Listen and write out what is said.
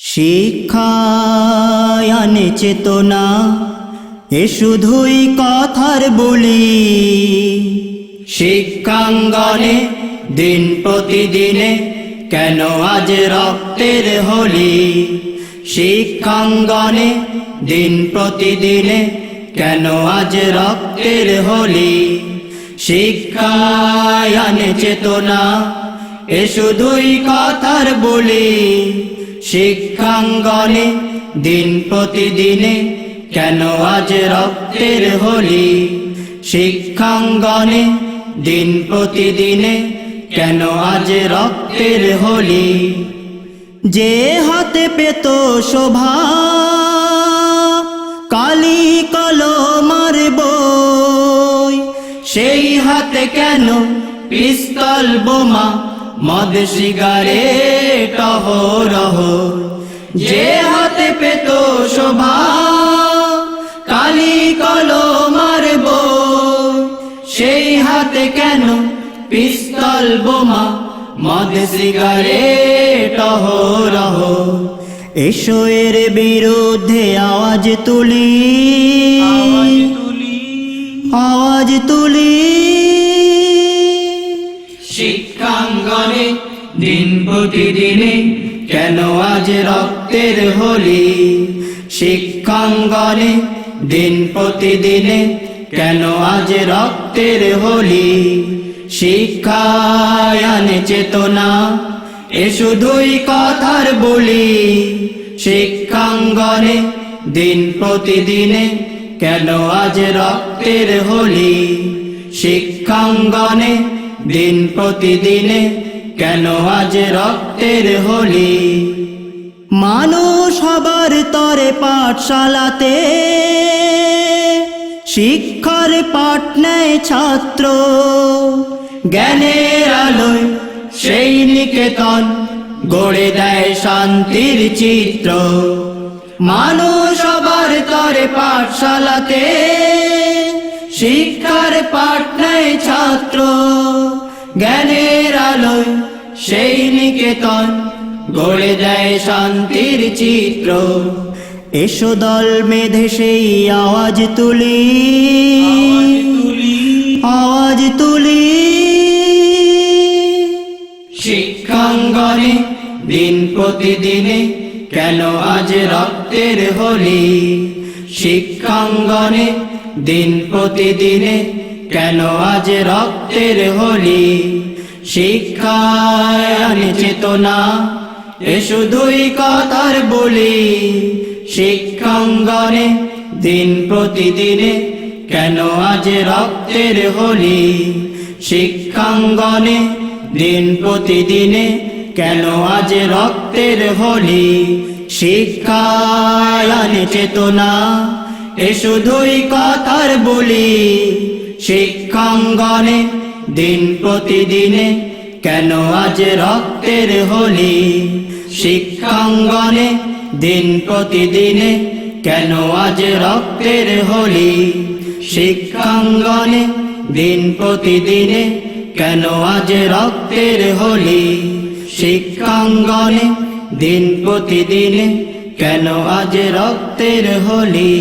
শিক্ষায় আনে চেতনা, এ শুধুই কথার বলি। শিক্ষাঙ্গনে দিন প্রতিদিনে কেন আজ রক্তের হোলি। শিক্ষাঙ্গনে দিন প্রতিদিনে কেন আজ রক্তের হোলি। শিক্ষায় আনে চেতনা, এ শুধুই কথার বলি। শিক্ষাঙ্গনে দিন প্রতিদিনে কেন আজ রক্তের হোলি। শিক্ষাঙ্গনে দিন প্রতিদিনে কেন আজ রক্তের হোলি। যে হাতে পেত শোভা কালি কলমের বই, সেই হাতে কেন পিস্তল বোমা মদ সিগারেট অহরহ। যে হাতে পেত শোভা কালি কলমের বই, সেই হাতে কেন পিস্তল বোমা মদ সিগারেট অহরহ। এসো এর বিরুদ্ধে আওয়াজ তুলি, আওয়াজ তুলি। শিক্ষাঙ্গনে দিন প্রতিদিনে কেন আজ রক্তের হোলি। শিক্ষাঙ্গনে দিন প্রতিদিনে কেন আজ রক্তের হোলি। শিক্ষায় আনে চেতনা, এ শুধুই কথার বলি। শিক্ষাঙ্গনে দিন প্রতিদিনে কেন আজ রক্তের হোলি। শিক্ষাঙ্গনে দিন প্রতিদিনে কেন আজ রক্তের হোলি। মানুষ হবার তরে পাঠশালাতে শিক্ষার পাঠ নেয় ছাত্র। জ্ঞানের আলোয় সেই নিকেতন গড়ে দেয় শান্তির চিত্র। মানুষ হবার তরে পাঠশালাতে শিক্ষার পাঠ নেয় ছাত্র। জ্ঞানের আলোয় সেই নিকেতন গড়ে দেয় শান্তির চিত্র। এসো দল মেধে সেই আওয়াজ তুলি, আওয়াজ তুলি। শিক্ষাঙ্গনে দিন প্রতিদিনে কেন আজ রক্তের হোলি। শিক্ষাঙ্গনে দিন প্রতিদিনে কেন আজ রক্তের হোলি। শিক্ষায় আনে চেতনা, এ শুধুই কথার বলি। শিক্ষাঙ্গনে দিন প্রতিদিনে কেন আজ রক্তের হোলি। শিক্ষাঙ্গনে দিন প্রতিদিনে কেন আজ রক্তের হোলি। শিক্ষায় আনে চেতনা, এ শুধুই কথার বলি। শিক্ষাঙ্গনে দিন প্রতিদিনে কেন আজ রক্তের হোলি। শিক্ষাঙ্গনে দিন প্রতিদিনে কেন আজ রক্তের হোলি। শিক্ষাঙ্গনে দিন প্রতিদিনে কেন আজ রক্তের হোলি। শিক্ষাঙ্গনে দিন প্রতিদিনে কেন আজ রক্তের হোলি।